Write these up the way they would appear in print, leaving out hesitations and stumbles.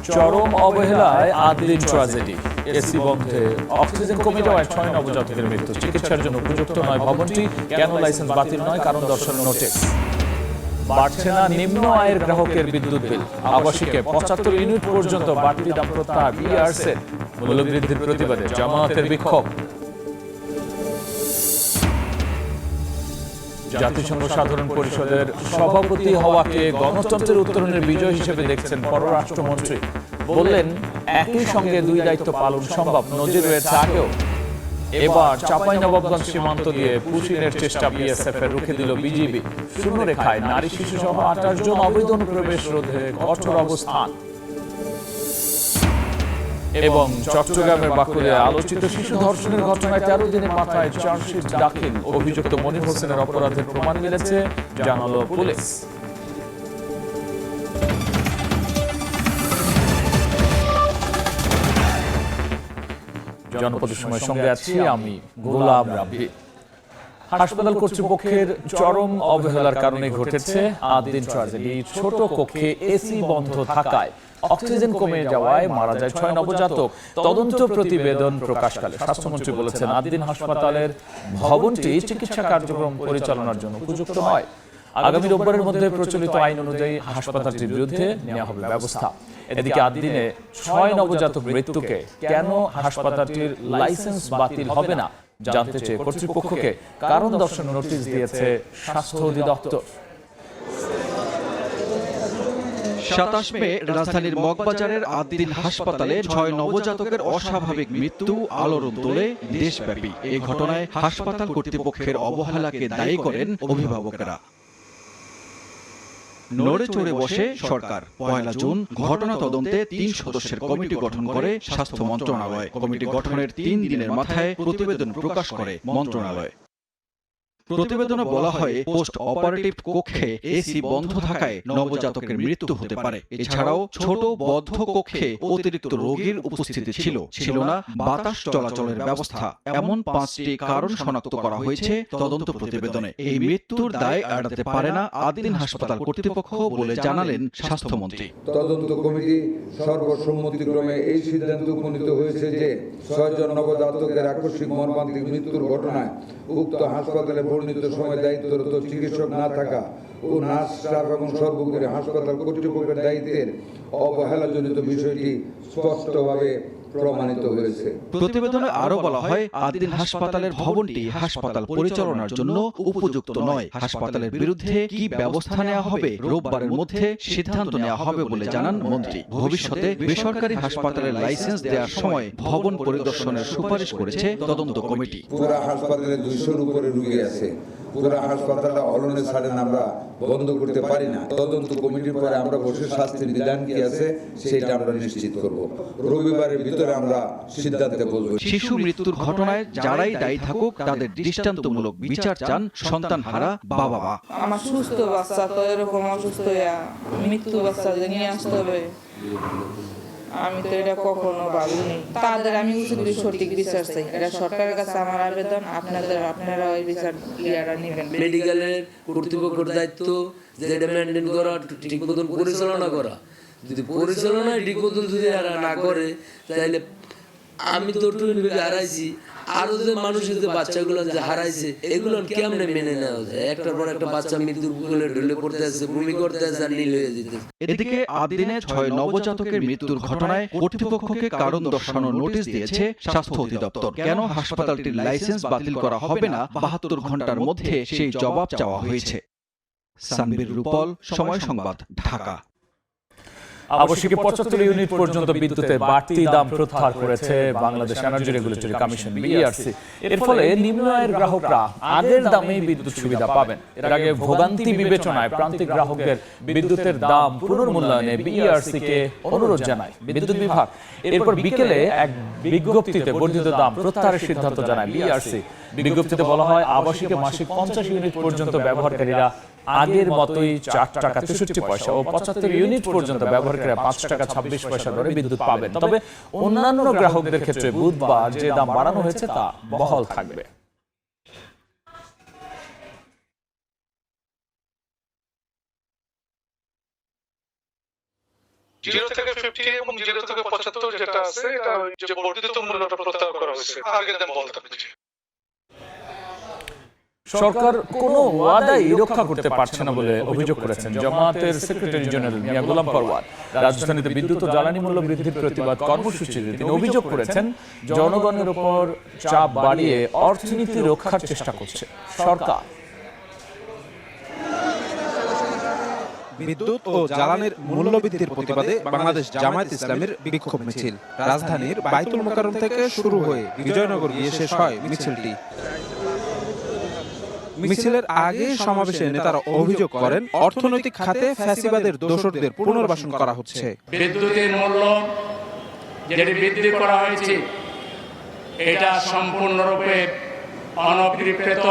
চরম অবহেলায় ৮ দিন ট্র্যাজেডি। এসি বন্ধে অক্সিজেন কমে যাওয়ায় ৬ নবজাতকের মৃত্যু। চিকিৎসার জন্য উপযুক্ত নয় ভবনটি। কেন লাইসেন্স বাতিল নয়, কারণ দর্শানোর নোটিশ। বাড়ছে না নিম্ন আয়ের গ্রাহকের বিদ্যুৎ বিল। আবাসিকে ৭৫ ইউনিট পর্যন্ত বাড়তি দাম প্রত্যাহার। বিইআরসির মূল্যবৃদ্ধির প্রতিবাদে জামায়াতের বিক্ষোভ। জাতিসংঘ সাধারণ পরিষদের সভাপতি হওয়াকে গণতন্ত্রের উত্তরণের বিজয় হিসেবে দেখছেন পররাষ্ট্রমন্ত্রী। বললেন, একই সঙ্গে দুই দায়িত্ব পালন সম্ভব, নজির রয়েছে আগেও। এবার চাঁপাইনবাবগঞ্জ সীমান্ত দিয়ে পুশিনের চেষ্টা বিএসএফ এর রুখে দিল বিজিবি। শূন্যরেখায় নারী শিশু সহ ২৮ জন অবৈধ অনুপ্রবেশ রোধে কঠোর অবস্থান। এবং চট্টগ্রামের বাকুলে আলোচিত শিশু ধর্ষণের ঘটনায় ১৩ দিনের মাথায় চার্জশিট দাখিল। অভিযুক্ত মনির হোসেনের অপরাধের প্রমাণ মিলেছে, জানালো পুলিশ। জনপদের সময় সঙ্গে আছি আমি গোলাম রাব্বি। হাসপাতাল কর্তৃপক্ষের চরম অবহেলার কারণে ঘটেছে ৮ দিন ট্র্যাজেডি। ছোট কক্ষে এসি বন্ধ থাকায় অক্সিজেন কমে যাওয়ায় মারা যায় ৬ নবজাতক। তদন্ত প্রতিবেদন প্রকাশকালে স্বাস্থ্যমন্ত্রী বলেছেন, ৮ দিন হাসপাতালের ভবনটি চিকিৎসা কার্যক্রম পরিচালনার জন্য উপযুক্ত নয়। আগামী রোববারের মধ্যে প্রচলিত আইন অনুযায়ী হাসপাতালটির বিরুদ্ধে নেওয়া হবে ব্যবস্থা। এদিকে ৮ দিনে ৬ নবজাতক মৃত্যুকে কেন হাসপাতালটির লাইসেন্স বাতিল হবে না জানতে চেয়ে কর্তৃপক্ষকে কারণ দর্শানোর নোটিশ দিয়েছে স্বাস্থ্য অধিদপ্তর। ২৭ মে রাজধানীর মগবাজারের ৮ দিন হাসপাতালে ৬ নবজাতকের অস্বাভাবিক মৃত্যু আলোড়ন তোলে দেশব্যাপী। এই ঘটনায় হাসপাতাল কর্তৃপক্ষের অবহেলাকে দায়ী করেন অভিভাবকেরা। নড়ে চড়ে বসে সরকার। ১ জুন ঘটনা তদন্তে ৩ সদস্যের কমিটি গঠন করে স্বাস্থ্য মন্ত্রণালয়। কমিটি গঠনের ৩ দিনের মাথায় প্রতিবেদন প্রকাশ করে মন্ত্রণালয়। প্রতিবেদনে বলা হয়, পোস্ট অপারেটিভ কক্ষে এসি বন্ধ থাকায় নবজাতকের মৃত্যু হতে পারে। এছাড়াও ছোট বদ্ধ কক্ষে অতিরিক্ত রোগীর উপস্থিতি ছিল না বাতাস চলাচলের ব্যবস্থা। এমন ৫টি কারণ শনাক্ত করা হয়েছে তদন্ত প্রতিবেদনে। এই মৃত্যুর দায় এড়াতে পারে না ৮ দিন হাসপাতাল কর্তৃপক্ষ বলে জানালেন স্বাস্থ্যমন্ত্রী। তদন্ত কমিটি সর্বসম্মতিক্রমে এই সিদ্ধান্তে উপনীত হয়েছে যে ৬ জন নবজাতকের আকস্মিক মর্মান্তিক মৃত্যুর ঘটনায় উক্ত হাসপাতালে বর্ণিত সময় দায়িত্বরত চিকিৎসক না থাকা ও নার্স স্টাফ এবং সর্বোপরি হাসপাতাল কর্তৃপক্ষের দায়িত্বের অবহেলাজনিত বিষয়টি স্পষ্টভাবে প্রমাণিত হয়েছে। প্রতিবেদনে আরো বলা হয়, ৮ দিন হাসপাতালের ভবনটি হাসপাতাল পরিচালনার জন্য উপযুক্ত নয়। হাসপাতালের বিরুদ্ধে কি ব্যবস্থা নেওয়া হবে রোববারের মধ্যে সিদ্ধান্ত নেওয়া হবে বলে জানান মন্ত্রী। ভবিষ্যতে বেসরকারি হাসপাতালের লাইসেন্স দেওয়ার সময় ভবন পরিদর্শনের সুপারিশ করেছে তদন্ত কমিটি। পুরো হাসপাতালে ২০০-র উপরে রোগী আছে। পুরো হাসপাতালটা অলনে ছাড়েন আমরা বন্ধ করতে পারি না। তদন্ত কমিটির পরে আমরা বসে শাস্তির বিধান কি আছে সেটা আমরা নিশ্চিত করব। রবিবারের ভিতরে আমরা সিদ্ধান্তে বলবো। শিশু মৃত্যুর ঘটনায় যারাই দায়ী থাকুক তাদের দৃষ্টান্তমূলক বিচার চান সন্তানহারা বাবা মা। আমার সুস্থ বাচ্চা তো এরকম অসুস্থ মৃত্যু বাচ্চা নিয়ে আসতে হবে, আমি তো এটা কখনো ভাবিনি। তাদের আমি সঠিক বিচার চাই, এটা সরকারের কাছে আমার আবেদন। আপনারা ওই বিচার ক্লিয়ার নেবেন। মেডিকেলের কর্তৃপক্ষের দায়িত্ব যে এটা মেনটেন করা, ঠিক মতন পরিচালনা করা। যদি পরিচালনায় ঠিক মতন যদি না করে তাহলে আমি তো হারাইছি, আরো যে মানুষের যে বাচ্চাগুলো যে হারাইছে এগুলো কেমনে মেনে নেওয়া যায়? একটার পর একটা বাচ্চা মৃত্যুর কোলে ঢলে পড়তে আছে, ভূমি করতে আছে আর নীল হয়ে যেতেছে। এদিকে ৮ দিনে ৬ নবজাতকের মৃত্যুর ঘটনায় কর্তৃপক্ষকে কারণ দর্শানোর নোটিশ দিয়েছে স্বাস্থ্য অধিদপ্তর। কেন হাসপাতালটির লাইসেন্স বাতিল করা হবে না ৭২ ঘন্টার মধ্যে সেই জবাব চাওয়া হয়েছে। সানবীর রূপল, সময় সংবাদ, ঢাকা। আবাসিকে ৭৫ ইউনিট পর্যন্ত বিদ্যুতের বাড়তি দাম প্রত্যাহার করেছে Bangladesh energy regulatory commission BERC. এর ফলে নিম্ন আয়ের গ্রাহকরা আগের দামেই বিদ্যুৎ সুবিধা পাবেন। এর আগে ভোগান্তি বিবেচনায় প্রান্তিক গ্রাহকদের বিদ্যুতের দাম পুনর্মূল্যায়নে বিইআরসি কে অনুরোধ জানায় বিদ্যুৎ বিভাগ। এরপর বিকেলে এক বিজ্ঞপ্তিতে বর্ধিত দাম প্রত্যাহারের সিদ্ধান্ত জানায় বিইআরসি। বিজ্ঞপ্তিতে বলা হয়, আবাসিকে মাসিক ৫০ ইউনিট পর্যন্ত ব্যবহারকারীরা আগের মতোই ৪ টাকা ৬৩ পয়সা ও ৭৫ ইউনিট পর্যন্ত ব্যবহারকারীরা ৫ টাকা ২৬ পয়সা দরে বিদ্যুৎ পাবেন। তবে অন্যান্য গ্রাহকদের ক্ষেত্রে বুধবার যে দাম বাড়ানো হয়েছে তা বহাল থাকবে। 0 থেকে 50 এবং 0 থেকে 75 যেটা আছে এটা যে বর্ধিত মূল্যটা প্রত্যাহার করা হয়েছে আগের দাম বলতে হবে। সরকার কোনো ওয়াদাই রক্ষা করতে পারছে না বলে অভিযোগ করেছেন জামায়াতের সেক্রেটারি জেনারেল মিয়া গোলাম পরওয়ার। রাজধানীতে বিদ্যুৎ ও জ্বালানি মূল্য বৃদ্ধির প্রতিবাদ কর্মসূচিতে তিনি অভিযোগ করেছেন জনগণের উপর চাপ বাড়িয়ে অর্থনীতি রক্ষার চেষ্টা করছে সরকার। বিদ্যুৎ ও জ্বালানির মূল্যবৃদ্ধির প্রতিবাদে বাংলাদেশ জামায়াত ইসলামীর বিক্ষোভ মিছিল রাজধানীর বাইতুল মোকাররম থেকে শুরু হয়ে বিজয়নগর গিয়ে শেষ হয় মিছিলটি। মিছিলের আগে সমাবেশে নেতারা অভিযোগ করেন অর্থনৈতিক খাতে ফ্যাসিবাদের দোসরদের পুনর্বাসন করা হচ্ছে। বিদ্যুতের মূল্য যেটি বৃদ্ধি করা হয়েছে এটা সম্পূর্ণরূপে অনভিপ্রেত,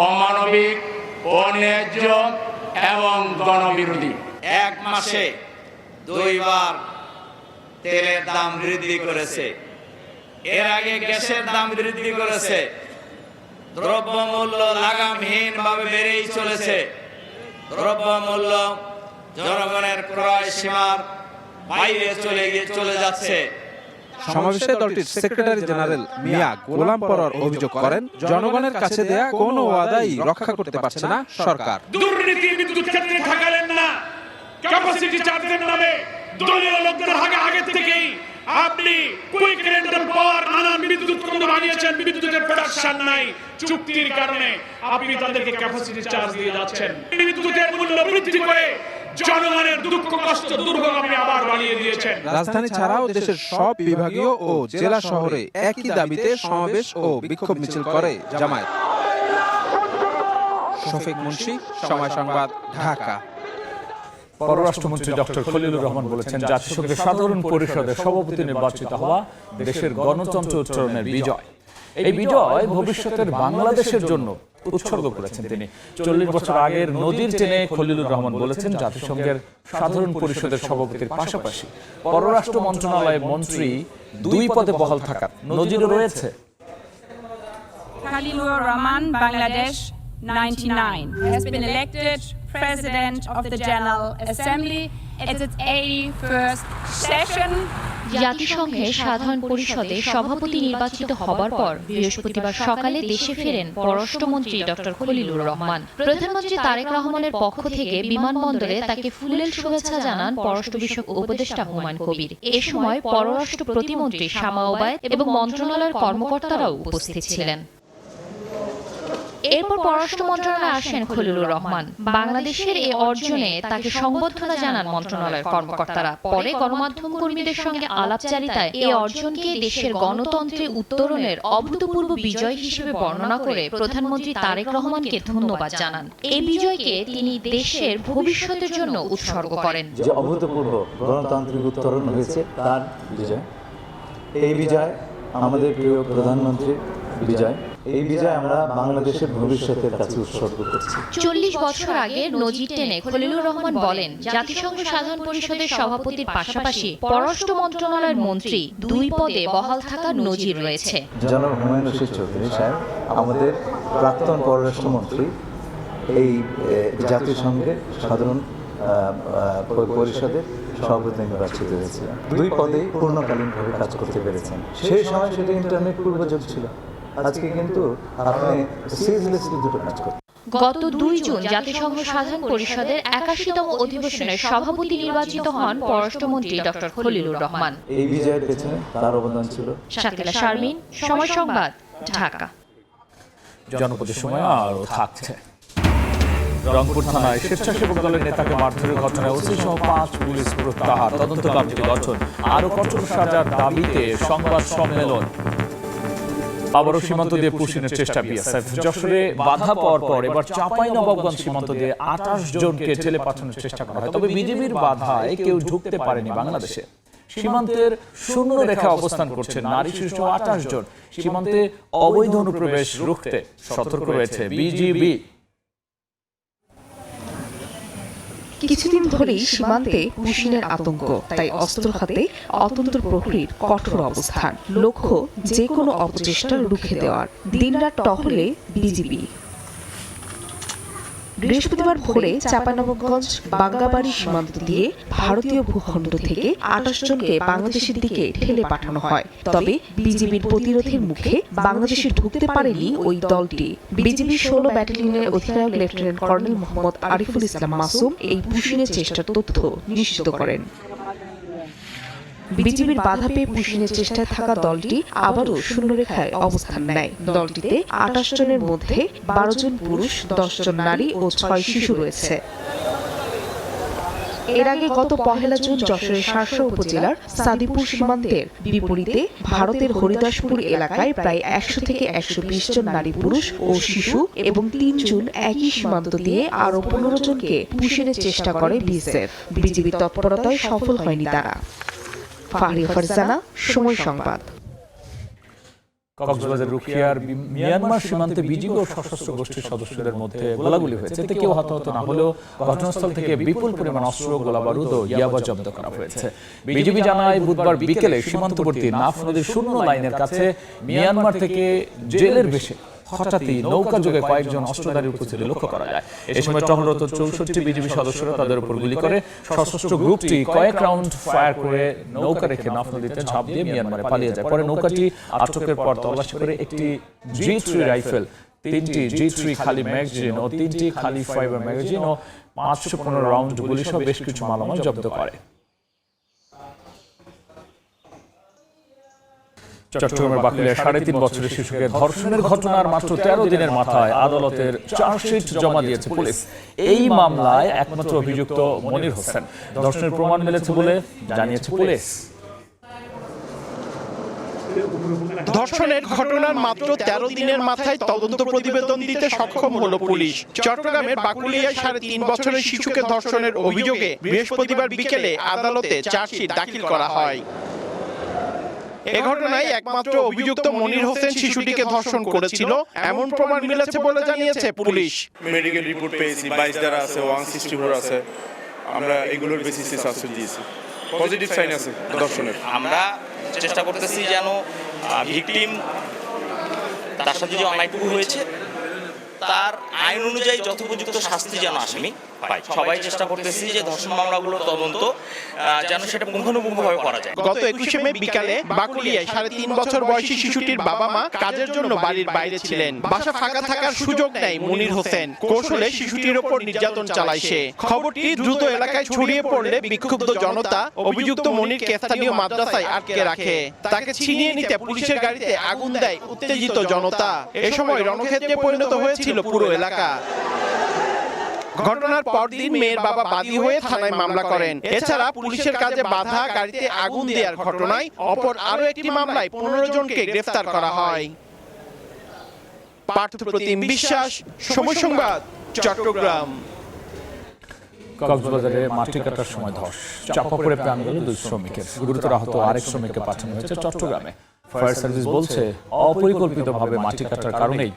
অমানবিক, অন্যায্য এবং গণবিরোধী। এক মাসে 2 বার তেলের দাম বৃদ্ধি করেছে, এর আগে গ্যাসের দাম বৃদ্ধি করেছে, দ্রব্যমূল্য লাগামহীন ভাবে বেড়েই চলেছে। দ্রব্যমূল্য জনগণের ক্রয় সীমার বাইরে চলে যাচ্ছে। সমাবেশে দলটির সেক্রেটারি জেনারেল মিয়া গোলাম পরওয়ার অভিযোগ করেন জনগণের কাছে দেয়া কোনো ওয়াদাই রক্ষা করতে পারছে না সরকার। দুর্নীতি বিদ্যুৎ ক্ষেত্রে ঠেকালেন না, ক্যাপাসিটি চার্জের নামে দলীয় লোকদের আগে থেকেই আপনি কুইক রেন্টাল পাওয়ার নানান বিদ্যুৎ কেন্দ্র বানিয়েছেন। বিদ্যুতের প্রোডাকশন নাই, চুক্তির কারণে আপনি তাদেরকে ক্যাপাসিটি চার্জ দিয়ে যাচ্ছেন। বিদ্যুতের মূল্য বৃদ্ধি করে জনগণের দুঃখ কষ্ট দুর্ভোগ আপনি আবার বাড়িয়ে দিয়েছেন। রাজধানী ছাড়াও দেশের সব বিভাগীয় ও জেলা শহরে একই দাবিতে সমাবেশ ও বিক্ষোভ মিছিল করে জামায়াত। শফিক মুন্সি, সময় সংবাদ, ঢাকা। পররাষ্ট্রমন্ত্রী ডক্টর খলিলুর রহমান বলেছেন জাতিসংঘের সাধারণ পরিষদের সভাপতি নির্বাচিত হওয়া দেশের গণতন্ত্র উত্তরণের বিজয়। এই বিজয় ভবিষ্যতের বাংলাদেশের জন্য উৎসর্গ করেছেন তিনি। 40 বছর আগের নদীর টেনে খলিলুর রহমান বলেছেন জাতিসংঘের সাধারণ পরিষদের সভাপতির পাশাপাশি পররাষ্ট্র মন্ত্রণালয়ের মন্ত্রী 2 পদে বহাল থাকার নজিরও রয়েছে। Khalilur Rahman, Bangladesh, 99, has been elected President of the General Assembly at its 81st session. জাতিসংঘের সাধারণ পরিষদে সভাপতি নির্বাচিত হবার পর বৃহস্পতিবার সকালে দেশে ফেরেন পররাষ্ট্রমন্ত্রী ডক্টর খলিলুর রহমান। প্রধানমন্ত্রী তারেক রহমানের পক্ষ থেকে বিমানবন্দরে তাকে ফুলেল শুভেচ্ছা জানান পররাষ্ট্র বিষয়ক উপদেষ্টা হুমায়ুন কবির। এ সময় পররাষ্ট্র প্রতিমন্ত্রী শামা ওবায়েদ এবং মন্ত্রণালয়ের কর্মকর্তারাও উপস্থিত ছিলেন। এরপর পররাষ্ট্র মন্ত্রণালয়ে আসেন খলিলুর রহমান। বাংলাদেশের এই অর্জনে তাকে সংবর্ধনা জানান মন্ত্রণালয়ের কর্মকর্তারা। পরে গণমাধ্যম কর্মীদের সঙ্গে আলাপচারিতায় এই অর্জনকে দেশের গণতন্ত্রে উত্তরণের অভূতপূর্ব বিজয় হিসেবে বর্ণনা করে প্রধানমন্ত্রী তারেক রহমানকে ধন্যবাদ জানান। এই বিজয়কে তিনি দেশের ভবিষ্যতের জন্য উৎসর্গ করেন। যে অভূতপূর্ব গণতান্ত্রিক উত্তরণ হয়েছে তার বিজয়, এই বিজয় আমাদের প্রিয় প্রধানমন্ত্রীর বিজয়। এই বিজয় আমরা বাংলাদেশের ভবিষ্যতের কাছে উৎসর্গ করছি। 40 বছর আগে নজির টেনে খলিলুর রহমান বলেন জাতিসংঘ সাধারণ পরিষদের সভাপতির পাশাপাশি পররাষ্ট্র মন্ত্রণালয়ের মন্ত্রী 2 পদে বহাল থাকার নজির রয়েছে। জনাব হুমায়ুন রশিদ চৌধুরী সাহেব আমাদের প্রাক্তন পররাষ্ট্রমন্ত্রী এই জাতিসংঘের সাধারণ পরিষদের সভাপতি নির্বাচিত হয়েছিলেন। 2 পদে পূর্ণকালীনভাবে কাজ করতে পেরেছেন। সেই সময় সেটা ইন্টারনেট পূর্বযোগ ছিল, আজকে কিন্তু আপনি সিরিয়াসলি দুটো কাজ করতে। গত 2 জুন জাতিসংঘ সাধারণ পরিষদের 81তম অধিবেশনের সভাপতি নির্বাচিত হন পররাষ্ট্রমন্ত্রী ডক্টর খলিলুর রহমান। এই বিজয়ের পেছনে তার অবদান ছিল। শাকিলা শারমিন, সময় সংবাদ, ঢাকা। জনপদের সময় আরও থাকছে। রংপুর থানায় স্বেচ্ছাসেবক দলের নেতাকে মারধরের ঘটনায় ওসি সহ 5 পুলিশ প্রত্যাহার, তদন্ত কমিটি গঠন, আরও কঠোর সাজার দাবিতে সংবাদ সম্মেলন। আবারও সীমান্ত দিয়ে পুশিনের চেষ্টা বিএসএফ। যশোরে বাধা পাওয়ার পর এবার চাঁপাইনবাবগঞ্জ সীমান্ত দিয়ে 28 জনকে জেলে পাঠানোর চেষ্টা করা হয়, তবে বিজিবির বাধায় কেউ ঢুকতে পারেনি বাংলাদেশে। সীমান্তের শূন্য রেখা অবস্থান করছে নারী শিশু 28 জন। সীমান্তে অবৈধ অনুপ্রবেশ রুখতে সতর্ক রয়েছে বিজিবি। কিছুদিন ধরেই সীমান্তে পুশিনের আতঙ্ক, তাই অস্ত্র হাতে অতন্ত্র প্রহরীর কঠোর অবস্থান, লক্ষ্য যে কোনো অপচেষ্টা রুখে দেওয়ার। দিনরাত টহলে বিজিবি। বৃহস্পতিবার ভোরে চাঁপাইনবাবগঞ্জ বাঙ্গাবাড়ি সীমান্ত দিয়ে ভারতীয় ভূখণ্ড থেকে ২৮ জনকে বাংলাদেশের দিকে ঠেলে পাঠানো হয়। তবে বিজিবির প্রতিরোধের মুখে বাংলাদেশে ঢুকতে পারেনি ওই দলটি। বিজিবির ১৬ ব্যাটালিয়নের অধিনায়ক লেফটেন্যান্ট কর্নেল মোহাম্মদ আরিফুল ইসলাম মাসুম এই পুশিনের চেষ্টার তথ্য নিশ্চিত করেন। বিজিবির বাধা পেয়ে পুশিনের চেষ্টায় থাকা দলটি আবারও শূন্যরেখায় অবস্থান নেয়। দলটিতে ২৮ জনের মধ্যে ১২ জন পুরুষ, ১০ জন নারী ও ৬ শিশু রয়েছে। এর আগে গত ১ জুন যশোরের শার্শা উপজেলার সাদিপুর সীমান্তের বিপরীতে ভারতের হরিদাসপুর এলাকায় প্রায় ১০০ থেকে ১২০ জন নারী, পুরুষ ও শিশু এবং ৩ জুন একই সীমান্ত দিয়ে আরও ১৫ জনকে পুশিনের চেষ্টা করে বিএসএফ। বিজিবির তৎপরতায় সফল হয়নি তারা। ফাহরিয়া ফারজানা, সময় সংবাদ। কক্সবাজার রুখিয়ার মিয়ানমার সীমান্তে বিজিবি ও সশস্ত্র গোষ্ঠীর সদস্যদের মধ্যে গোলাগুলি হয়েছে। এতে কেউ হতাহত না হলেও ঘটনাস্থল থেকে বিপুল পরিমাণ অস্ত্র, গোলাবারুদ ও ইয়াবা জব্দ করা হয়েছে। বিজিবি জানায়, বুধবার বিকেলে সীমান্তবর্তী নাফ নদীর শূন্য লাইনের কাছে মিয়ানমার থেকে জেলের বেশে হঠাৎই নৌকা যোগে কয়েকজন অস্ত্রধারী উপস্থিতি লক্ষ্য করা যায়। এই সময় টহলরত ৬৪ বিজিবি সদস্যরা তাদের উপর গুলি করে। সশস্ত্র গ্রুপটি কয়েক রাউন্ড ফায়ার করে নৌকা রেখে নাফ নদীতে ঝাঁপ দিয়ে মিয়ানমারে পালিয়ে যায়। পরে নৌকাটি আটকের পর তল্লাশি করে একটি G3 রাইফেল, ৩টি G3 খালি ম্যাগাজিন ও ৩টি খালি ফাইবার ম্যাগাজিন ও ৫১৫ রাউন্ড গুলি সহ বেশ কিছু মালামাল জব্দ করে। চট্টগ্রামের বাকুলিয়ায় ৩.৫ বছরের শিশুকে ধর্ষণের ঘটনার মাত্র ১৩ দিনের মাথায় আদালতের চার্জশিট জমা দিয়েছে পুলিশ। এই মামলায় একমাত্র অভিযুক্ত মনির হোসেন। ধর্ষণের প্রমাণ মিলেছে বলে জানিয়েছে পুলিশ। ধর্ষণের ঘটনার মাত্র ১৩ দিনের মাথায় তদন্ত প্রতিবেদন দিতে সক্ষম হলো পুলিশ। চট্টগ্রামের বাকুলিয়ায় ৩.৫ বছরের শিশুকে ধর্ষণের অভিযোগে বৃহস্পতিবার বিকেলে আদালতে চার্জশিট দাখিল করা হয়। এ ঘটনায় একমাত্র অভিযুক্ত মনির হোসেন শিশুটিকে ধর্ষণ করেছিল এমন প্রমাণ মিলেছে বলে জানিয়েছে পুলিশ। মেডিকেল রিপোর্ট পেয়েছি, ২২ ধারা আছে, 164 আছে। আমরা এগুলোর বেসিসে সাসপেন্ড দিয়েছি। পজিটিভ সাইন আছে ধর্ষণের। আমরা চেষ্টা করতেছি যেন ভিকটিম তার সাথে যে অন্যায়টুকু হয়েছে তার আইন অনুযায়ী যথোপযুক্ত শাস্তি যেন আসামি পায়। সবাই চেষ্টা করতেছি যে ধর্ষণ মামলাগুলো তদন্ত যেন সেটা পুঙ্খানুপুঙ্খভাবে করা যায়। গত ২১শে মে বিকালে বাকুলিয়ায় ৩.৫ বছর বয়সী শিশুটির বাবা মা কাজের জন্য বাড়ির বাইরে ছিলেন। বাসা ফাঁকা থাকার সুযোগ নেয় মনির হোসেন। কৌশলে শিশুটির ওপর নির্যাতন চালায় সে। খবরটি দ্রুত এলাকায় ছড়িয়ে পড়লে বিক্ষুব্ধ জনতা অভিযুক্ত মনিরকে স্থানীয় মাদ্রাসায় আটকে রাখে। তাকে ছিনিয়ে নিতে পুলিশের গাড়িতে আগুন দেয় উত্তেজিত জনতা। এ সময় রণক্ষেত্রে পরিণত হয়েছিল পুরো এলাকা। ঘটনার পরদিন মেয়ের বাবা বাদী হয়ে থানায় মামলা করেন। এছাড়া পুলিশের কাজে বাধা, গাড়িতে আগুন দেওয়ার ঘটনায় অপর আরো একটি মামলায় ১৫ জনকে গ্রেফতার করা হয়। পার্থপ্রতিম বিশ্বাস, সময় সংবাদ, চট্টগ্রাম। কক্সবাজারে মাটি কাটার সময় ধস, চাপা পড়ে প্রাণ গেল ২ শ্রমিকের। গুরুতর আহত আরেক শ্রমিককে পাঠানো হয়েছে চট্টগ্রামে। ফায়ার সার্ভিস বলছে, অপরিকল্পিতভাবে মাটি কাটার কারণেই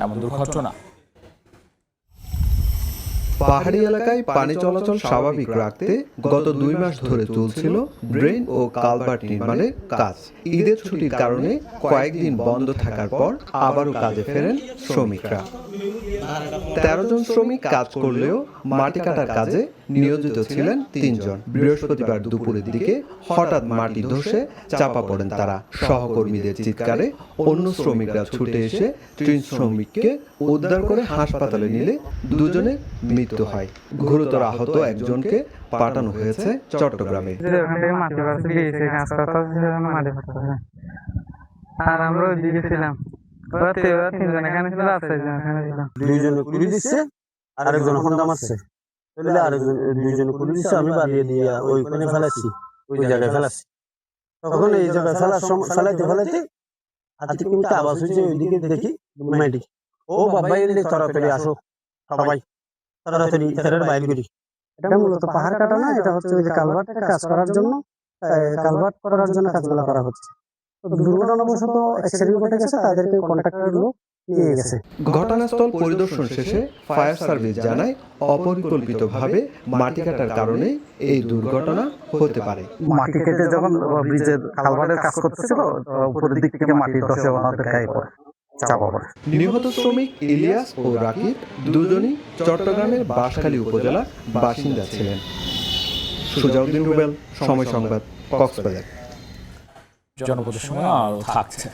এমন দুর্ঘটনা। পাহাড়ি এলাকায় পানি চলাচল স্বাভাবিক রাখতে গত ২ মাস ধরে চলছিল ড্রেন ও কালভার্ট নির্মাণের কাজ। ঈদের ছুটির কারণে কয়েকদিন বন্ধ থাকার পর আবারও কাজে ফেরেন শ্রমিকরা। ১৩ জন শ্রমিক কাজ করলেও মাটি কাটার কাজে নিয়োজিত ছিলেন ৩ জন। বৃহস্পতিবার দুপুরের দিকে হঠাৎ মাটি ধসে চাপা পড়েন তারা। সহকর্মীদের চিৎকারে অন্য শ্রমিকরা ছুটে এসে ৩ শ্রমিককে উদ্ধার করে হাসপাতালে নিলে ২ জনের মৃত্যু হয়। গুরুতর আহত একজনকে পাঠানো হয়েছে চট্টগ্রামে। আর আমরা ওইদিকে ছিলাম, ৩ জন এখানে ছিল, ২ জনে কুড়ি দিচ্ছে, আরেকজন হন্ডা মারছে, আরেকজন ২ জনে কুড়ি দিচ্ছে। আমি বাড়িয়ে দিয়ে ওইখানে ফেলাচ্ছি, ওই জায়গায় ফেলাচ্ছি। তখন এই জায়গায় ফেলাইতে হাতে কিন্তু আওয়াজ হয়েছে, ওইদিকে দেখি মেয়েটি, ও বাবা এলে তাড়াতাড়ি আসো, সবাই তাড়াতাড়ি এটার বাইর করি। এটা মূলত পাহাড় কাটা না, এটা হচ্ছে ওই যে কালভার্টের কাজ করার জন্য, কাজগুলো করা হচ্ছে। দুর্ঘটনাবশত অ্যাক্সিডেন্ট ঘটে গেছে, তাদেরকে কন্ট্রাক্টরের লোক নিয়ে গেছে। ঘটনাস্থল পরিদর্শন শেষে ফায়ার সার্ভিস জানায়, অপরিকল্পিতভাবে মাটি কাটার কারণে এই দুর্ঘটনা হতে পারে। মাটি কেটে যখন ব্রিজের কালভার্টের কাজ করতেছিল, উপরের দিক থেকে মাটি ধসে ওনাদের গায়ে পড়ে। চাপা পড়ে। নিহত শ্রমিক ইলিয়াস ও রাকিব দুজনই চট্টগ্রামের বাঁশখালী উপজেলার বাসিন্দা ছিলেন। সুজাউদ্দিন রুবেল, সময় সংবাদ, কক্সবাজার। জনপদের সময় আরও থাকছে।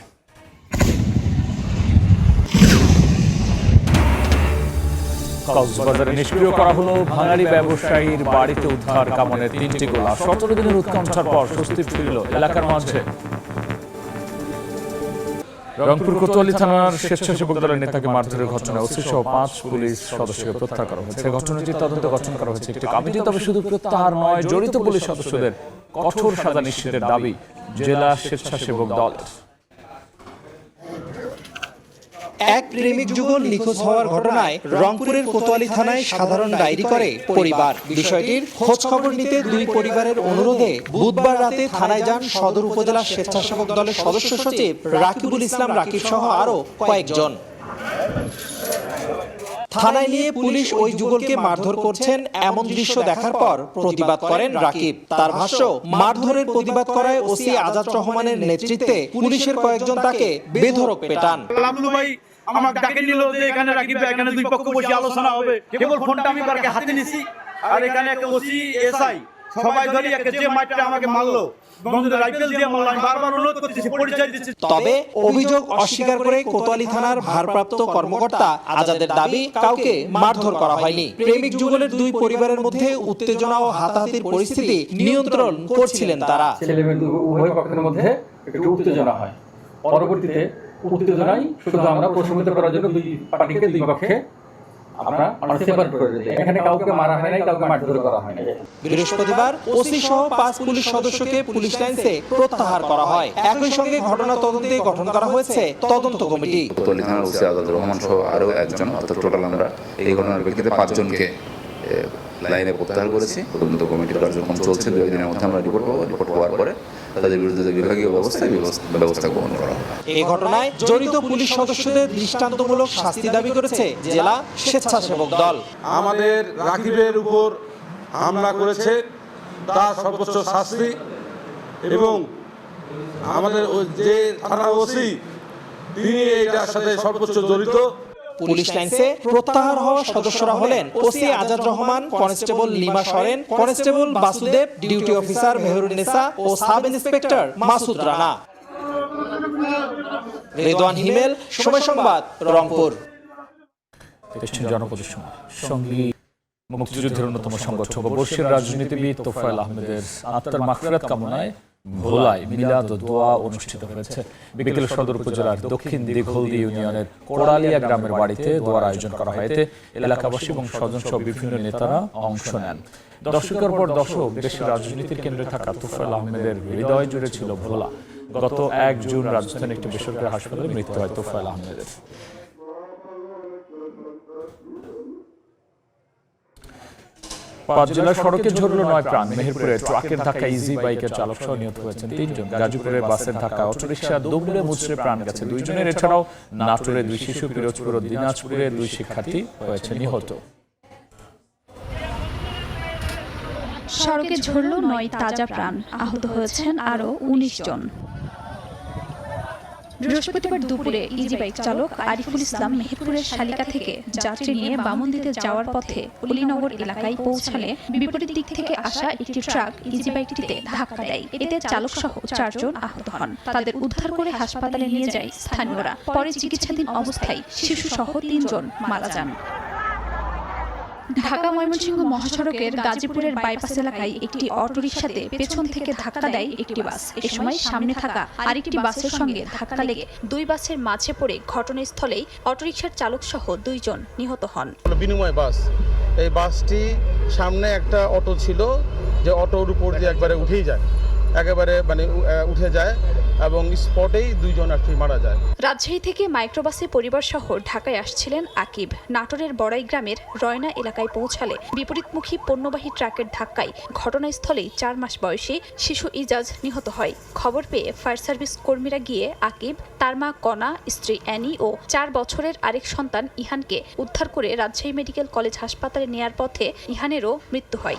কক্সবাজারে নিষ্ক্রিয় করা হলো ভাঙাড়ি ব্যবসায়ীর বাড়িতে উদ্ধার কামনের 3টি গোলা। 17 দিনের উৎকণ্ঠার পর স্বস্তি ফিরল এলাকার মাঝে। রংপুর কোতোয়ালি থানার স্বেচ্ছাসেবক দলের নেতাকে মারধরের ঘটনায় ওসি সহ 5 পুলিশ সদস্যকে প্রত্যাহার করা হয়েছে। ঘটনাটির তদন্ত গঠন করা হয়েছে একটি কমিটি। তবে শুধু প্রত্যাহার নয়, জড়িত পুলিশ সদস্যদের কঠোর সাজা নিশ্চিতের দাবি জেলা স্বেচ্ছাসেবক দলের। এক প্রেমিক যুগল নিখোঁজ হওয়ার ঘটনায় রংপুরের কোতোয়ালি থানায় সাধারণ ডায়েরি করে পরিবার। বিষয়টির খোঁজ খবর নিতে দুই পরিবারের অনুরোধে বুধবার রাতে থানায় যান সদর উপজেলা স্বেচ্ছাসেবক দলের সদস্য সচিব রাকিবুল ইসলাম রাকিব সহ আরও কয়েকজন। থানায় নিয়ে পুলিশ ওই যুগলকে মারধর করছেন এমন দৃশ্য দেখার পর প্রতিবাদ করেন রাকিব। তার ভাষ্য, মারধরের প্রতিবাদ করায় ওসি আজাদ রহমানের নেতৃত্বে পুলিশের কয়েকজন তাকে বেধড়ক পেটান। আমাকে ডাকে নিল যে এখানে রাকিব, এখানে দুই পক্ষ বসে আলোচনা হবে। কেবল ফোনটা আমি বারকে হাতে নিছি, আর এখানে একটা ওসি এসআই সবাই ধরে যে মারটা আমাকে মারলো, তবে অভিযোগ অস্বীকার করে কোতোয়ালি থানার ভারপ্রাপ্ত কর্মকর্তা আজাদের দাবি কাউকে মারধর করা হয়নি। প্রেমিক যুগলের দুই পরিবারের মধ্যে উত্তেজনা ও হাতাহাতির পরিস্থিতি নিয়ন্ত্রণ করছিলেন তারা। উভয় পক্ষের মধ্যে একটু উত্তেজনা হয়, পরবর্তীতে উত্তেজনায় শুধু আমরা প্রশমিত করার জন্য দুই পার্টিকে দুই পক্ষে আমরা সেপারেট করে দিই। এখানে কাউকে মারা হয় নাই, কাউকে মারধর করা হয় নাই। বৃহস্পতিবার ওসি সহ 5 পুলিশ সদস্যকে পুলিশ লাইনসে প্রত্যাহার করা হয়। একই সঙ্গে ঘটনা তদন্তে গঠন করা হয়েছে তদন্ত কমিটি। কোতোয়ালি থানার ওসি আজাদ রহমান সহ আরও একজন, অর্থাৎ টোটাল আমরা এই ঘটনার প্রেক্ষিতে 5 জনকে লাইনে প্রত্যাহার করেছি। তদন্ত কমিটির কার্যক্রম চলছে। 2 দিনের মধ্যে আমরা রিপোর্ট পাবো। রিপোর্ট পাওয়ার পরে তাদের বিরুদ্ধে বিভাগীয় ব্যবস্থা গ্রহণ করা হবে। এই ঘটনায় জড়িত পুলিশ সদস্যদের দৃষ্টান্তমূলক শাস্তি দাবি করেছে জেলা স্বেচ্ছাসেবক দল। আমাদের রাকিবের উপর হামলা করেছে, তার সর্বোচ্চ শাস্তি, এবং আমাদের যে থানা ওসি তিনি এইটার সাথে সর্বোচ্চ জড়িত। পুলিশ লাইনসে প্রত্যাহার হওয়া সদস্যরা হলেন OC Azad Rahman, constable Lima Soren, constable Basudev, duty officer Meherunnesa ও সাব ইন্সপেক্টর মাসুদ রানা। রেদওয়ান হিমেল, সময় সংবাদ, রংপুর। জনপদের সময় সঙ্গী মুক্তিযুদ্ধের অন্যতম সংগঠক ও বর্ষিয়ার রাজনীতিবিদ তোফায়েল আহমেদের আত্মার মাগফিরাত কামনায় ভোলায় মিলাদ ও দোয়া অনুষ্ঠিত হয়েছে। বিকেলে সদর উপজেলার দক্ষিণ দিঘলদি ইউনিয়নের কোড়ালিয়া গ্রামের বাড়িতে দোয়ার আয়োজন করা হয়। এতে এলাকাবাসী এবং স্বজনসহ বিভিন্ন নেতারা অংশ নেন। দশকের পর দশক দেশের রাজনীতির কেন্দ্রে থাকা তোফায়েল আহমেদের হৃদয় জুড়ে ছিল ভোলা। গত 1 জুন রাজধানীর একটি বেসরকারি হাসপাতালে মৃত্যু হয় তোফায়েল আহমেদের। 5 জেলার সড়কে ঝরল 9 প্রাণ। মেহেরপুরে ট্রাকের ধাক্কায় ইজি বাইকের চালক সহ নিহত হয়েছেন 3 জন। গাজীপুরে বাসের ধাক্কায় অটোরিকশা দুমড়ে মুচড়ে প্রাণ গেছে 2 জনের। এছাড়াও নাটোরে 2 শিশু, পিরোজপুর ও দিনাজপুরে 2 শিক্ষার্থী হয়েছে নিহত। সড়কে ঝরল 9 তাজা প্রাণ, আহত হয়েছেন আরও 19 জন। বৃহস্পতিবার দুপুরে ইজি বাইক চালক আরিফুল ইসলাম মেহেরপুরের শালিকা থেকে যাত্রী নিয়ে বামনদীতে যাওয়ার পথে অলিনগর এলাকায় পৌঁছালে বিপরীত দিক থেকে আসা একটি ট্রাক ইজি বাইকটিতে ধাক্কা দেয়। এতে চালক সহ 4 জন আহত হন। তাদের উদ্ধার করে হাসপাতালে নিয়ে যায় স্থানীয়রা। পরে চিকিৎসাধীন অবস্থায় শিশু সহ 3 জন মারা যান। ঢাকা ময়মনসিংহ মহাসড়কের গাজীপুরের বাইপাস এলাকায় একটি অটোরিকশাতে পেছন থেকে ধাক্কা দেয় একটি বাস। এ সময় সামনে থাকা আরেকটি বাসের সঙ্গে ধাক্কা লেগে 2 বাসের মাঝে পড়ে ঘটনাস্থলেই অটোরিকশার চালক সহ 2 জন নিহত হন। বিনিময় বাস, এই বাসটি সামনে একটা অটো ছিল, যে অটোর উপর দিয়ে একবারে উঠেই যায়, একেবারে উঠে যায় এবং স্পটেই 2 জন আর কি মারা যায়। রাজশাহী থেকে মাইক্রোবাসে পরিবার সহ ঢাকায় আসছিলেন আকিব। নাটোরের বড়াই গ্রামের রয়না এলাকায় পৌঁছালে বিপরীতমুখী পণ্যবাহী ট্রাকের ধাক্কায় ঘটনাস্থলেই 4 মাস বয়সী শিশু ইজাজ নিহত হয়। খবর পেয়ে ফায়ার সার্ভিস কর্মীরা গিয়ে আকিব, তার মা কনা, স্ত্রী অ্যানি ও 4 বছরের আরেক সন্তান ইহানকে উদ্ধার করে রাজশাহী মেডিকেল কলেজ হাসপাতালে নেয়ার পথে ইহানেরও মৃত্যু হয়।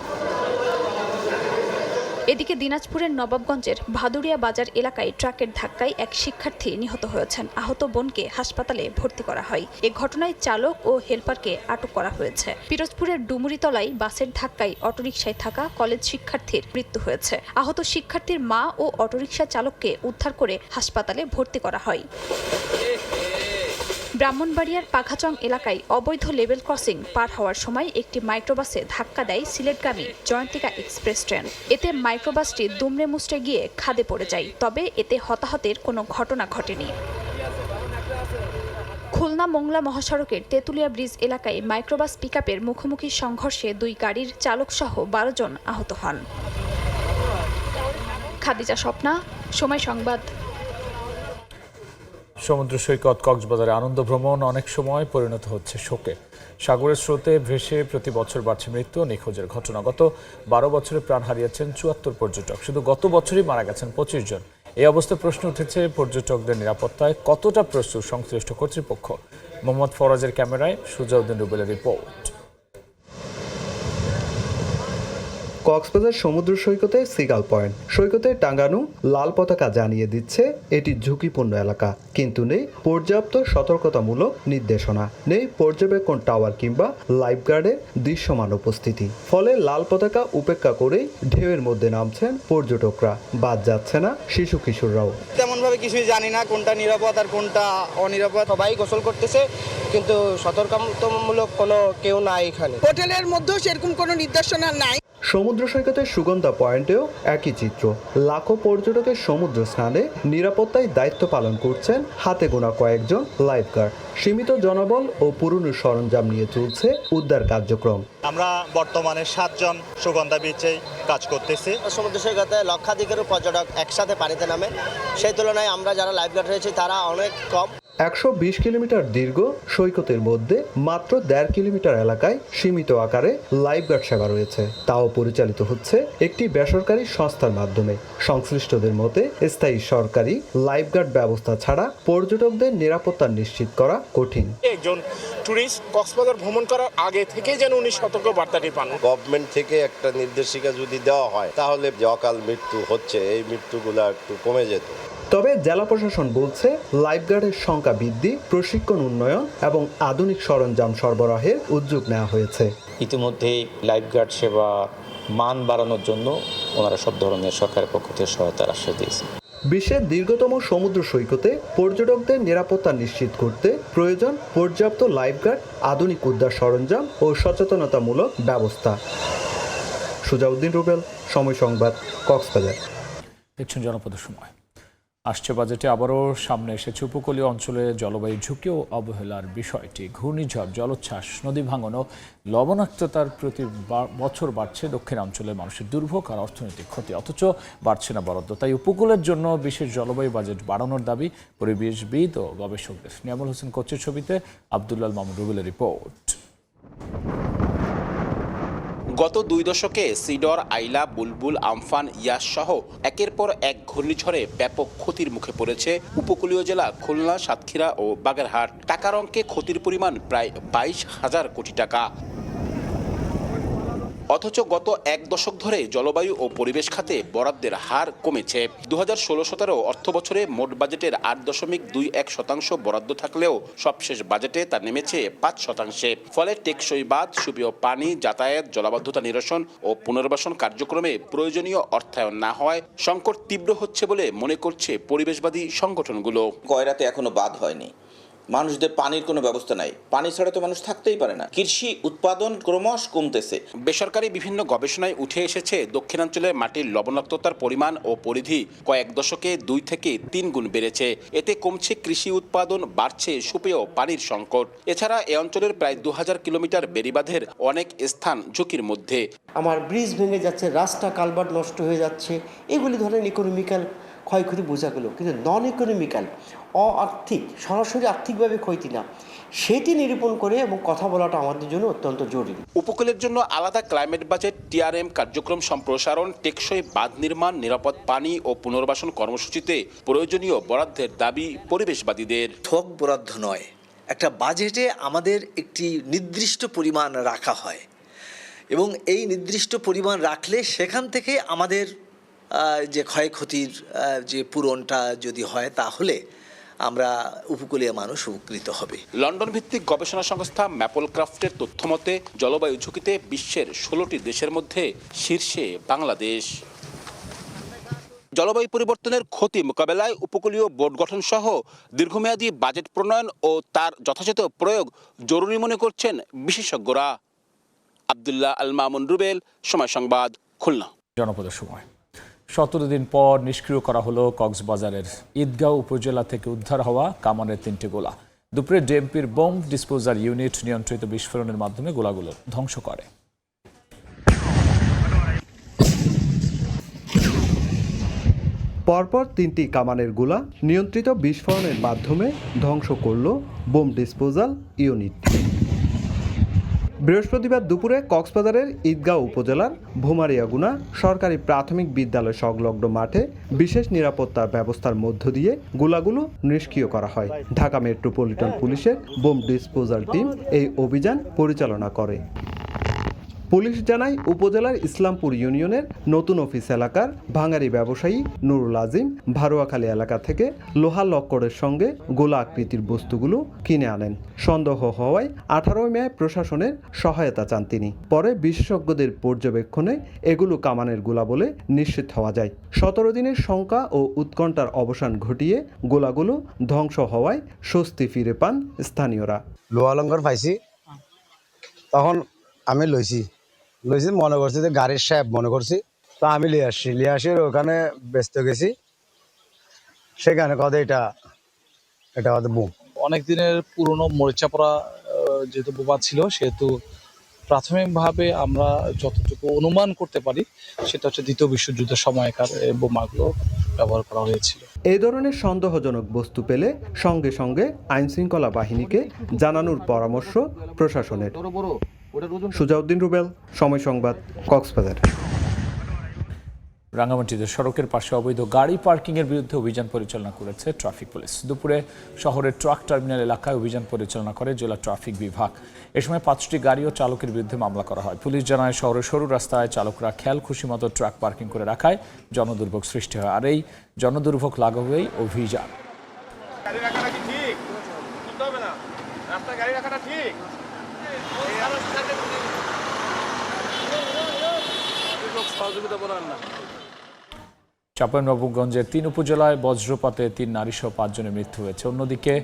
এদিকে দিনাজপুরের নবাবগঞ্জের ভাদুরিয়া বাজার এলাকায় ট্রাকের ধাক্কায় এক শিক্ষার্থী নিহত হয়েছেন। আহত বোনকে হাসপাতালে ভর্তি করা হয়। এ ঘটনায় চালক ও হেলপারকে আটক করা হয়েছে। পিরোজপুরের ডুমুরিতলায় বাসের ধাক্কায় অটোরিকশায় থাকা কলেজ শিক্ষার্থীর মৃত্যু হয়েছে। আহত শিক্ষার্থীর মা ও অটোরিকশা চালককে উদ্ধার করে হাসপাতালে ভর্তি করা হয়। ব্রাহ্মণবাড়িয়ার পাখাচং এলাকায় অবৈধ লেভেল ক্রসিং পার হওয়ার সময় একটি মাইক্রোবাসে ধাক্কা দেয় সিলেটগামী জয়ন্তিকা এক্সপ্রেস ট্রেন। এতে মাইক্রোবাসটি দুমড়ে মুচড়ে গিয়ে খাদে পড়ে যায়। তবে এতে হতাহতের কোনো ঘটনা ঘটেনি। খুলনা মোংলা মহাসড়কের তেঁতুলিয়া ব্রিজ এলাকায় মাইক্রোবাস পিকআপের মুখোমুখি সংঘর্ষে 2 গাড়ির চালকসহ 12 জন আহত হন। খাদিজা স্বপ্না, সময় সংবাদ। সমুদ্র সৈকত কক্সবাজারে আনন্দ ভ্রমণ অনেক সময় পরিণত হচ্ছে শোকে। সাগরের স্রোতে ভেসে প্রতি বছর বাড়ছে মৃত্যু ও নিখোঁজের ঘটনা। গত 12 বছরে প্রাণ হারিয়েছেন 74 পর্যটক। শুধু গত বছরই মারা গেছেন 25 জন। এই অবস্থায় প্রশ্ন উঠেছে পর্যটকদের নিরাপত্তায় কতটা প্রস্তুত সংশ্লিষ্ট কর্তৃপক্ষ। মোহাম্মদ ফরাজের ক্যামেরায় সুজাউদ্দিন রুবেলের রিপোর্ট। কক্সবাজার সমুদ্র সৈকতে সিগাল পয়েন্ট সৈকতে টাঙ্গানো লাল পতাকা জানিয়ে দিচ্ছে এটি ঝুঁকিপূর্ণ এলাকা, কিন্তু নেই পর্যাপ্ত সতর্কতামূলক নির্দেশনা, নেই পর্যবেক্ষণ টাওয়ার কিংবা লাইফগার্ডের দৃশ্যমান উপস্থিতি। ফলে লাল পতাকা উপেক্ষা করেই ঢেউয়ের মধ্যে নামছেন পর্যটকরা, বাদ যাচ্ছে না শিশু কিশোররাও। তেমন ভাবে কিছুই জানি না কোনটা নিরাপদ আর কোনটা অনিরাপদ। সবাই গোসল করতেছে কিন্তু সতর্কতামূলক কোনো কেউ নাই এখানে। হোটেলের মধ্যেও সেরকম কোনো নির্দেশনা নাই। সমুদ্র সৈকতের সুগন্ধা পয়েন্টেও একই চিত্র। লাখো পর্যটকের সমুদ্র স্নানে নিরাপত্তায় দায়িত্ব পালন করছেন হাতে গোনা কয়েকজন লাইফগার্ড। সীমিত জনবল ও পুরনো সরঞ্জাম নিয়ে চলছে উদ্ধার কার্যক্রম। আমরা বর্তমানে 7 জন সুগন্ধা বিচে কাজ করতেছি। সমুদ্র সৈকতে লক্ষাধিকেরও পর্যটক একসাথে পানিতে নামে, সেই তুলনায় আমরা যারা লাইফগার্ড রয়েছি তারা অনেক কম। 120 কিলোমিটার দীর্ঘ সৈকতের মধ্যে মাত্র 1.5 কিলোমিটার এলাকায় সীমিত আকারে লাইফগার্ড সেবা রয়েছে। তাও পরিচালিত হচ্ছে একটি বেসরকারি সংস্থার মাধ্যমে। সংশ্লিষ্টদের মতে স্থায়ী সরকারি লাইফগার্ড ব্যবস্থা ছাড়া পর্যটকদের নিরাপত্তা নিশ্চিত করা কঠিন। একজন টুরিস্ট কক্সবাজার ভ্রমণ করার আগে থেকে যেন উনি সতর্ক বার্তাটি পান। গভর্নমেন্ট থেকে একটা নির্দেশিকা যদি দেওয়া হয় তাহলে যে অকাল মৃত্যু হচ্ছে এই মৃত্যুগুলো একটু কমে যেত। তবে জেলা প্রশাসন বলছে লাইফগার্ডের সংখ্যা বৃদ্ধি, প্রশিক্ষণ উন্নয়ন এবং আধুনিক সরঞ্জাম সরবরাহের উদ্যোগ নেওয়া হয়েছে। ইতিমধ্যেই লাইফগার্ড সেবা মান বাড়ানোর জন্য ওনারা সব ধরনের সরকারের পক্ষ থেকে সহায়তার আশ্বাস দিয়েছে। বিশ্বের দীর্ঘতম সমুদ্র সৈকতে পর্যটকদের নিরাপত্তা নিশ্চিত করতে প্রয়োজন পর্যাপ্ত লাইফগার্ড, আধুনিক উদ্ধার সরঞ্জাম ও সচেতনতামূলক ব্যবস্থা। সুজাউদ্দিন রুবেল, সময় সংবাদ, কক্সবাজার। দেখছেন জনপদ সময়। আসছে বাজেটে আবারও সামনে এসেছে উপকূলীয় অঞ্চলে জলবায়ু ঝুঁকি ও অবহেলার বিষয়টি। ঘূর্ণিঝড়, জলোচ্ছ্বাস, নদী ভাঙন ও লবণাক্ততার প্রতি বছর বাড়ছে দক্ষিণাঞ্চলের মানুষের দুর্ভোগ আর অর্থনৈতিক ক্ষতি, অথচ বাড়ছে না বরাদ্দ। তাই উপকূলের জন্য বিশেষ জলবায়ু বাজেট বাড়ানোর দাবি পরিবেশবিদ ও গবেষকদের। নিয়ামুল হোসেন কোচের ছবিতে আব্দুল্লাল মাহমুদ রুবেলের রিপোর্ট। গত 2 দশকে সিডর, আইলা, বুলবুল, আমফান, ইয়াস সহ একের পর এক ঘূর্ণিঝড়ে ব্যাপক ক্ষতির মুখে পড়েছে উপকূলীয় জেলা খুলনা, সাতক্ষীরা ও বাগেরহাট। টাকার অঙ্কে ক্ষতির পরিমাণ প্রায় 22,000 কোটি টাকা। অথচ গত 1 দশক ধরে জলবায়ু ও পরিবেশ খাতে বরাদ্দের হার কমেছে। 2016-17 অর্থ বছরে মোট বাজেটের 8.21% বরাদ্দ থাকলেও সবশেষ বাজেটে তা নেমেছে 5%। ফলে টেকসই বাঁধ, সুপেয় পানি, যাতায়াত, জলাবদ্ধতা নিরসন ও পুনর্বাসন কার্যক্রমে প্রয়োজনীয় অর্থায়ন না হওয়ায় সংকট তীব্র হচ্ছে বলে মনে করছে পরিবেশবাদী সংগঠনগুলো। কয়রাতে এখনো বাঁধ হয়নি, মানুষদের পানির কোনো ব্যবস্থা নাই, পানি ছাড়া তো মানুষ থাকতেই পারে না। কৃষি উৎপাদন ক্রমশ কমতেছে। বেসরকারি বিভিন্ন গবেষণায় উঠে এসেছে দক্ষিণাঞ্চলের মাটির লবণাক্ততার পরিমাণ ও পরিধি কয়েক দশকে 2 থেকে 3 গুণ বেড়েছে। এতে কমছে কৃষি উৎপাদন, বাড়ছে সুপেয় পানির সংকট। এছাড়া এ অঞ্চলের প্রায় 2000 কিলোমিটার বেড়িবাঁধের অনেক স্থান ঝুঁকির মধ্যে। আমার ব্রিজ ভেঙে যাচ্ছে, রাস্তা কালভার্ট নষ্ট হয়ে যাচ্ছে, এগুলি ধরেন ইকোনমিক্যাল ক্ষয়ক্ষতি বোঝা গেল, কিন্তু নন ইকোনমিক্যাল, আর্থিক, সরাসরি আর্থিকভাবে ক্ষতি না, সেটি নিরূপণ করে এবং কথা বলাটা আমাদের জন্য অত্যন্ত জরুরি। উপকূলের জন্য আলাদা ক্লাইমেট বাজেট, টিআরএম কার্যক্রম সম্প্রসারণ, টেকসই বাঁধ নির্মাণ, নিরাপদ পানি ও পুনর্বাসন কর্মসূচিতে প্রয়োজনীয় বরাদ্দের দাবি পরিবেশবাদীদের। থোক বরাদ্দ নয়, একটা বাজেটে আমাদের একটি নির্দিষ্ট পরিমাণ রাখা হয় এবং এই নির্দিষ্ট পরিমাণ রাখলে সেখান থেকে আমাদের যে ক্ষয়ক্ষতির যে পূরণটা যদি হয় তাহলে আমরা উপকূলীয় মানুষ উপকৃত হবে। লন্ডন ভিত্তিক গবেষণা সংস্থা ম্যাপল ক্রাফটের তথ্যমতে জলবায়ু ঝুঁকিতে বিশ্বের 16টি দেশের মধ্যে শীর্ষে বাংলাদেশ। জলবায়ু পরিবর্তনের ক্ষতি মোকাবেলায় উপকূলীয় বোর্ড গঠন সহ দীর্ঘমেয়াদী বাজেট প্রণয়ন ও তার যথাযথ প্রয়োগ জরুরি মনে করছেন বিশেষজ্ঞরা। আব্দুল্লাহ আল মামুন রুবেল, সময় সংবাদ, খুলনা। জনপদের সময় 17 দিন পর নিষ্ক্রিয় করা হলো কক্সবাজারের ঈদগাঁও উপজেলা থেকে উদ্ধার হওয়া কামানের 3টি গোলা। দুপুরে ডিএমপির বোম ডিসপোজাল ইউনিট নিয়ন্ত্রিত বিস্ফোরণের মাধ্যমে গোলাগুলো ধ্বংস করে। পরপর 3টি কামানের গোলা নিয়ন্ত্রিত বিস্ফোরণের মাধ্যমে ধ্বংস করল বোম ডিসপোজাল ইউনিট। বৃহস্পতিবার দুপুরে কক্সবাজারের ঈদগাঁও উপজেলার ভুমারিয়াগুনা সরকারি প্রাথমিক বিদ্যালয় সংলগ্ন মাঠে বিশেষ নিরাপত্তার ব্যবস্থার মধ্য দিয়ে গোলাগুলো নিষ্ক্রিয় করা হয়। ঢাকা মেট্রোপলিটন পুলিশের বোম ডিসপোজাল টিম এই অভিযান পরিচালনা করে। পুলিশ জানায় উপজেলার ইসলামপুর ইউনিয়নের নতুন অফিস এলাকার ভাঙারি ব্যবসায়ী নুরুল আজিম ভারুয়াখালী এলাকা থেকে লোহা লক্করের সঙ্গে গোলা আকৃতির বস্তুগুলো কিনে আনেন। সন্দেহ হওয়ায় 18 মে প্রশাসনের সহায়তা চান তিনি। পরে বিশেষজ্ঞদের পর্যবেক্ষণে এগুলো কামানের গোলা বলে নিশ্চিত হওয়া যায়। 17 দিনের শঙ্কা ও উৎকণ্ঠার অবসান ঘটিয়ে গোলাগুলো ধ্বংস হওয়ায় স্বস্তি ফিরে পান স্থানীয়রা। লোহা লঙ্কর পাইছি, তখন আমি লইছি মনে করছি যে গাড়ির সাহেব মনে করছি, তো আমি লিয়ে আসি ওখানে ব্যস্ত গেছি, সেখানে কথা এটা কথা বুম। অনেক দিনের পুরনো মরিচা পড়া যেহেতু বোমা ছিল, সেহেতু প্রাথমিকভাবে আমরা যতটুকু অনুমান করতে পারি সেটা হচ্ছে দ্বিতীয় বিশ্বযুদ্ধের সময়কার বোমাগুলো ব্যবহার করা হয়েছিল। এই ধরনের সন্দেহজনক বস্তু পেলে সঙ্গে সঙ্গে আইনশৃঙ্খলা বাহিনীকে জানানোর পরামর্শ প্রশাসনের। সুজাউদ্দিন রুবেল, সময় সংবাদ, কক্সবাজার। রাঙ্গামাটিতে সড়কের পাশে অবৈধ গাড়ি পার্কিংয়ের বিরুদ্ধে অভিযান পরিচালনা করেছে ট্রাফিক পুলিশ। দুপুরে শহরের ট্রাক টার্মিনাল এলাকায় অভিযান পরিচালনা করে জেলা ট্রাফিক বিভাগ। এ সময় 5টি গাড়ি ও চালকের বিরুদ্ধে মামলা করা হয়। পুলিশ জানায় শহরের সরু রাস্তায় চালকরা খেয়াল খুশি মতো ট্রাক পার্কিং করে রাখায় জনদুর্ভোগ সৃষ্টি হয়। আর এই জনদুর্ভোগ লাঘবেই অভিযান। চাঁপাইনবাবগঞ্জের 3 উপজেলায় বজ্রপাতে 3 নারী সহ 5 জনের মৃত্যু হয়েছে। অন্যদিকে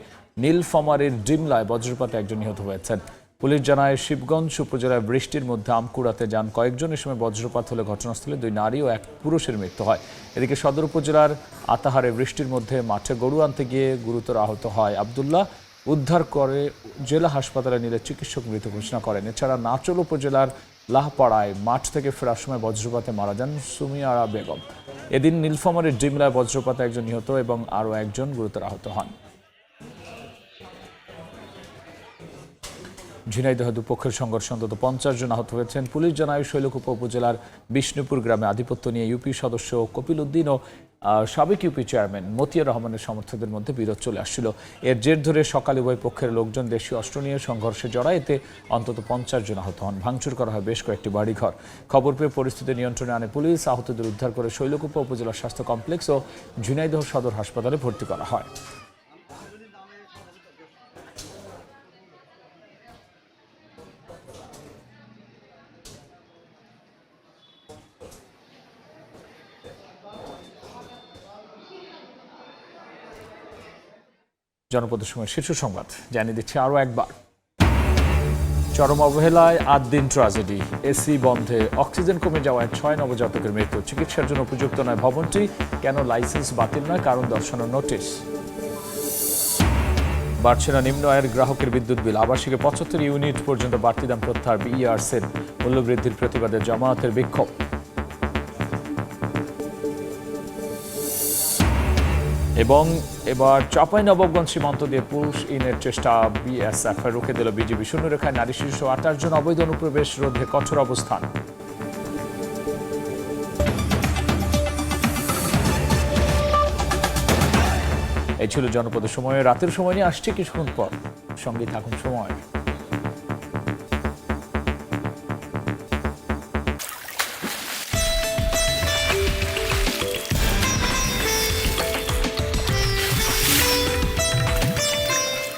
নীলফামারীর ডিমলায় বজ্রপাতে 1 জন নিহত হয়েছেন। পুলিশ জানায় শিবগঞ্জ উপজেলায় বৃষ্টির মধ্যে আমকুড়াতে যান কয়েকজন। এ সময় বজ্রপাত হলে ঘটনাস্থলে 2 নারী ও 1 পুরুষের মৃত্যু হয়। এদিকে সদর উপজেলার আতাহারে বৃষ্টির মধ্যে মাঠে গরু আনতে গিয়ে গুরুতর আহত হয় আব্দুল্লাহ। উদ্ধার করে জেলা হাসপাতালে নিলে চিকিৎসক মৃত ঘোষণা করেন। এছাড়া নাচল উপজেলার লাহপাড়ায় মাঠ থেকে ফেরার সময় বজ্রপাতে মারা যান সুমিয়ারা বেগম। এদিন নীলফামারীর ডিমলায় বজ্রপাতে 1 জন নিহত এবং আরও 1 জন গুরুতর আহত হন। ঝিনাইদহ দুপক্ষের সংঘর্ষে অন্তত 50 জন আহত হয়েছেন। পুলিশ জানায় শৈলকুপা উপজেলার বিষ্ণুপুর গ্রামে আধিপত্য নিয়ে ইউপি সদস্য কপিল উদ্দিন ও সাবেক ইউপি চেয়ারম্যান মতিয়ার রহমানের সমর্থকদের মধ্যে বিরোধ চলে আসছিল। এর জের ধরে সকালে উভয় পক্ষের লোকজন দেশীয় অস্ত্র নিয়ে সংঘর্ষে জড়ায়। এতে অন্তত 50 জন আহত হন। ভাঙচুর করা হয় বেশ কয়েকটি বাড়িঘর। খবর পেয়ে পরিস্থিতি নিয়ন্ত্রণে আনে পুলিশ। আহতদের উদ্ধার করে শৈলকুপা উপজেলা স্বাস্থ্য কমপ্লেক্স ও ঝিনাইদহ সদর হাসপাতালে ভর্তি করা হয়। জনপদের সময় শীর্ষ সংবাদ জানিয়ে দিচ্ছি আরও একবার। চরম অবহেলায় 8 দিন ট্র্যাজেডি। এসি বন্ধে অক্সিজেন কমে যাওয়ায় 6 নবজাতকের মৃত্যু। চিকিৎসার জন্য উপযুক্ত নয় ভবনটি, কেন লাইসেন্স বাতিল নয়, কারণ দর্শানোর নোটিশ। বাড়ছে না নিম্ন আয়ের গ্রাহকের বিদ্যুৎ বিল। আবাসিকে 75 ইউনিট পর্যন্ত বাড়তি দাম প্রত্যাহার বিইআরসির। মূল্যবৃদ্ধির প্রতিবাদে জামায়াতের বিক্ষোভ। এবং এবার চাঁপাইনবাবগঞ্জ সীমান্ত দিয়ে পুশ ইনের চেষ্টা বিএসএফ রুখে দিল বিজিবি। শূন্যরেখায় নারী শিশু 28 জন অবৈধ অনুপ্রবেশ রোধে কঠোর অবস্থান। এই ছিল জনপদের সময়। রাতের সময় নিয়ে আসছে কিছুক্ষণ পর। সঙ্গে থাকুন সময়।